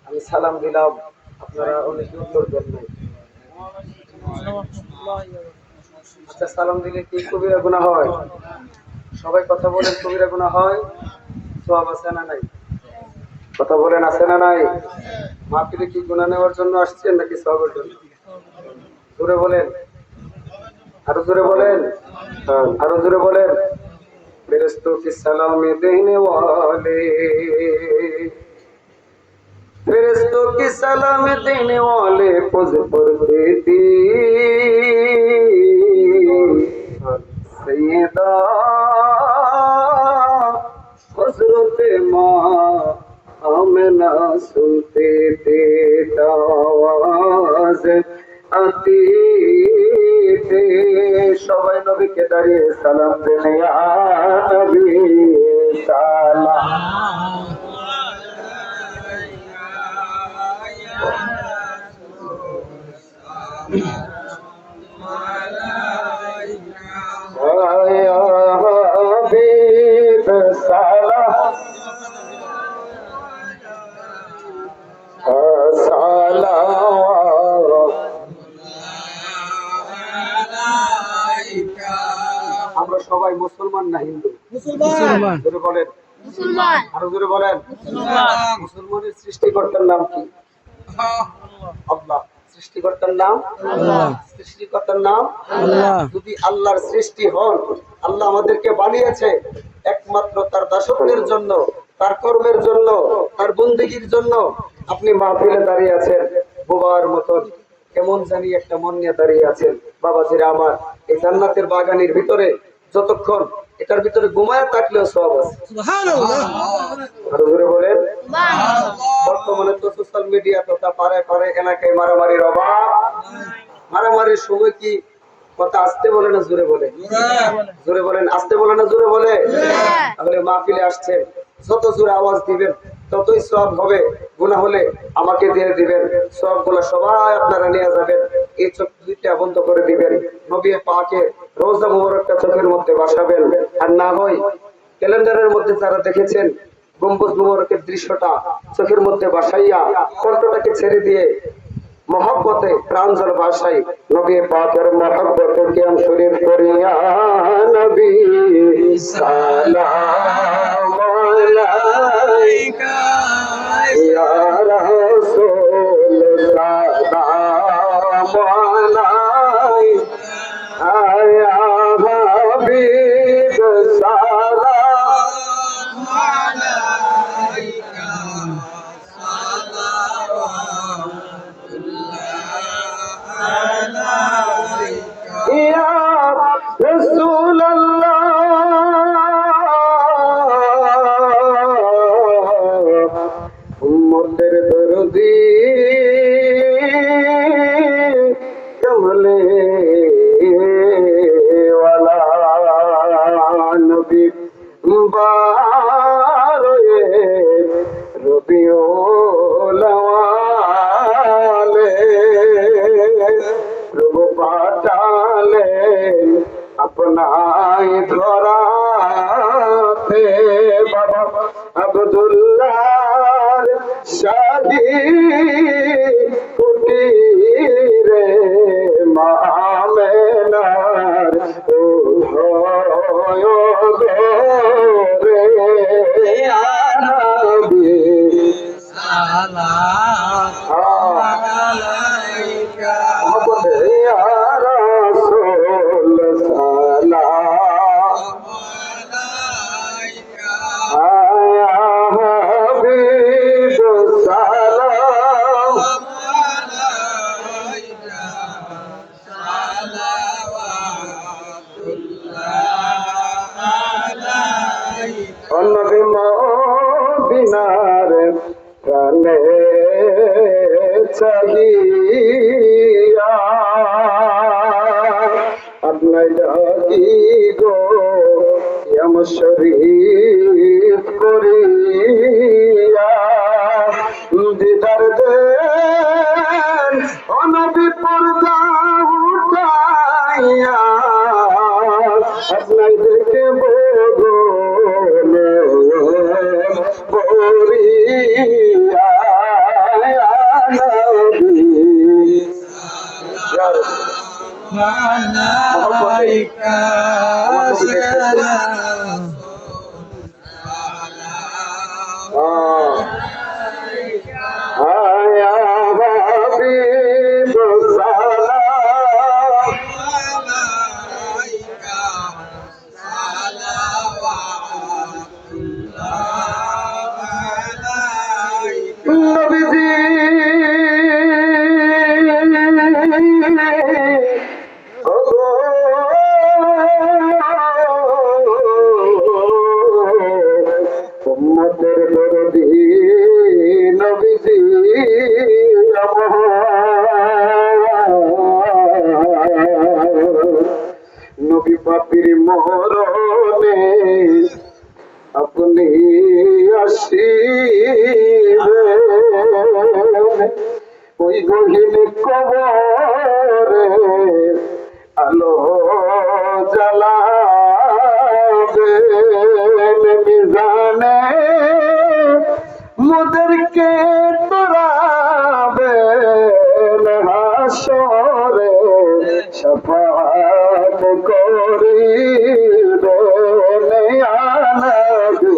আমি সালাম দিলাম, আপনারা অনেকে উত্তর দেন নাই। আচ্ছা, সালাম দিলে কি কবিরা গুনাহ হয়? সবাই কথা বলেন, কবিরা গুনাহ হয়? সওয়াব আছে না নাই? কথা বলেন, আছে না নাই? মাহফিলে কি গুনাহ নেওয়ার জন্য আসছেন নাকি সওয়াবের জন্য? জোরে বলেন, আরো জোরে বলেন, আরো জোরে বলেন। ফেরেশতों की सलामी देने वाले, फरिश्तों की सलाम देने वाले पुज पर देती सैयदा हजरत माँ आमना सुनते थे आवाज आती थे। সবাই নবীকে দাঁড়িয়ে সালাম দেন, ইয়া নবী সালাম। আমরা সবাই মুসলমান না হিন্দু? মুসলমান। জোরে বলেন, মুসলমান। আরো জোরে বলেন, মুসলমান। মুসলমানের সৃষ্টিকর্তার নাম কি? আল্লাহ। সৃষ্টিকর্তার নাম আল্লাহ। সৃষ্টিকর্তার নাম আল্লাহ। যদি আল্লাহর সৃষ্টি হন, আল্লাহ আমাদেরকে বানিয়েছে একমাত্র তার দাসত্বের জন্য, তার কর্মের জন্য, তার বন্দেগীর জন্য। আপনি মাহফিলে দাঁড়িয়ে আছেন বোবার মতন, কেমন জানি একটা মন নিয়ে দাঁড়িয়ে আছেন। বাবাজিরা আমার, এই জান্নাতের বাগানের ভিতরে যতক্ষণ এটার ভিতরে ঘুমায় থাকলেও সওয়াব আছে। সুবহানাল্লাহ। আরো জোরে বলেন, সুবহানাল্লাহ। বর্তমানে তো সোশ্যাল মিডিয়া তথা পাড়ায় পাড়ায় এলাকায় মারামারির অভাব। মারামারির সময় কি কথা আসতে বলে না জোরে বলে? জোরে বলেন, আসতে বলে না জোরে বলে? তাহলে মাহফিলে আসছেন, যত জোরে আওয়াজ দিবেন ততই সওয়াব হবে। গুনাহ হলে আমাকে দিয়ে দিবেন, সওয়াবগুলো সবাই আপনারা নিয়ে যাবেন। এই চোখ দুইটা বন্ধ করে দিবেন, নবী পাকের রওজা মুবারকটা চোখের মধ্যে বসাবেন। আর না হয় ক্যালেন্ডারের মধ্যে যারা দেখেছেন গম্বুজ মুবারকের দৃশ্যটা চোখের মধ্যে বসাইয়া কণ্ঠটাকে ছেড়ে দিয়ে मोहब्बते प्रांजल भाषाई नबी पाकर मोहब्बत कियाम शरीफ करिया नबी सलाम अलैका या रसूल सलाम अलैका या हबीब सलाम अलैका या रसूल अल्लाह उम्मतेर दर्दी कमले वाला नबी बारे रबिउल अव्वाले प्रभु पाटालेन अपनाई धराते बाबा अब्दुल्लाह शाही कुटीरे मामेनार उधयो गोरे या नबी सलाम अलैका या रसूल सलाम अलैका या हबीब सलाम अलैका सलावातुल्लाह अलैका नबी मदीनार प्राणे चाहिया अपना डाकी गो यम शरीफ करिया दीदार देन नबी पर्दा उठाइया अपना देखे बोलो आया हबीब सलाम नबीजी ओगो उम्मतेर दरदी नबीजी नबी पापीर मोहरने अपनी আসিবেন ওই গহীন কবরে আলো জ্বালাবেন মিজানে মোদেরকে তোরাবেন হাসরে শফাআত করিবেন ইয়া নবী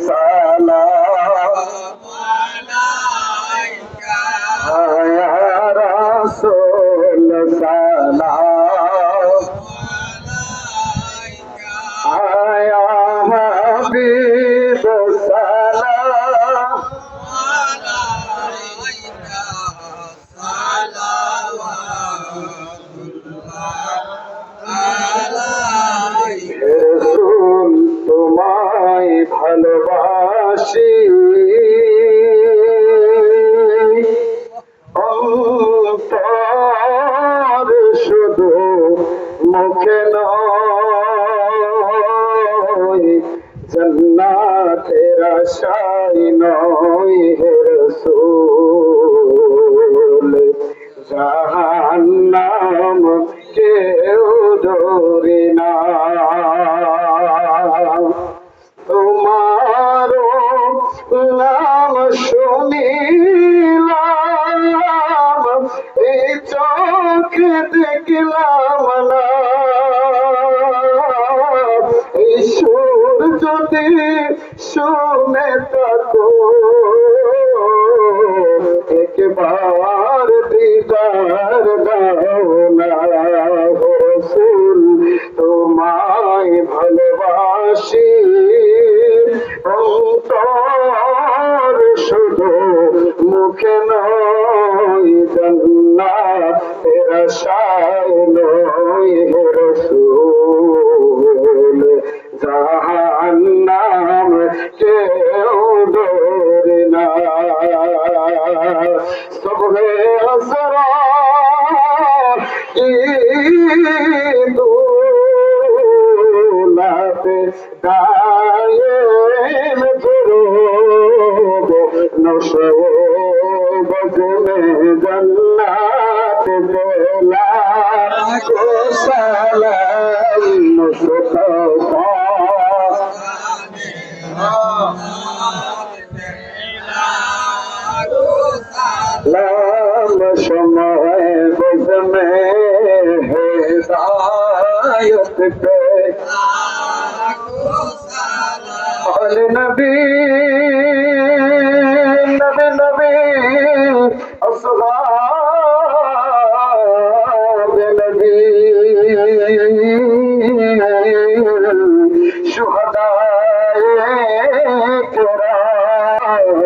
সালাম আলাইকা ইয়া রাসূল সালাম আলাইকা ইয়া হাবিব সালাম আলাইকা রাসূল তোমায় ভালোবাসি অন্তর শুধু মুখে নয় জান্নাতের আশায় নয় হে রাসূল জাহান্নাম কেউ ডরে না তোমারো নাম শুনিলাম এই চোখে দেখলাম না এই সুর যদি শুনে থাকো একবার দিদার দাও না রাসূল তোমায় ভালোবাসি অন্তর শুধু মুখে নয় জান্নাতের আশায় নয় হে রাসূল জাহান্নাম কেউ ডরে না সুবহে আসরা ঈদুলাতে দায়েম দুরূদ নশো বজনে জান্নাত বেলা কো সালাম মুস্তাফা लाम समय बुझ में हिदायत पे और नबी नबी नबी अस्हाब नबी शुहदाए किराम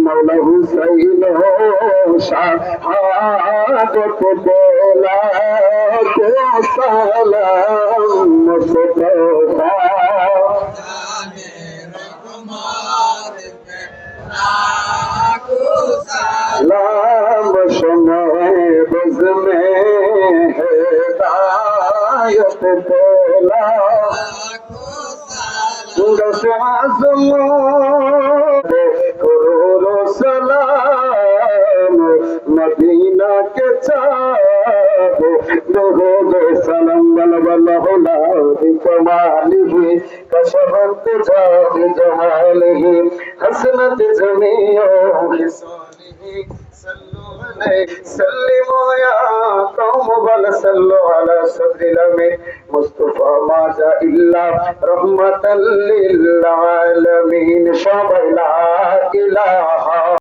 मौला हुसैन शहादत बोला को सलाम मुस्तफा सलाम समय बज़ में हिदायत बोला दस आज़मों करोड़ों सलाम मदीना के चाँद दो सलाम غلب العلا بكماله كشف الدجى بجماله حسنت جميع خصاله صلوا عليه سلموا يا قوم بل صلوا على صدر الأمين مصطفى ما جاء إلا رحمة للعالمين شاب لا إله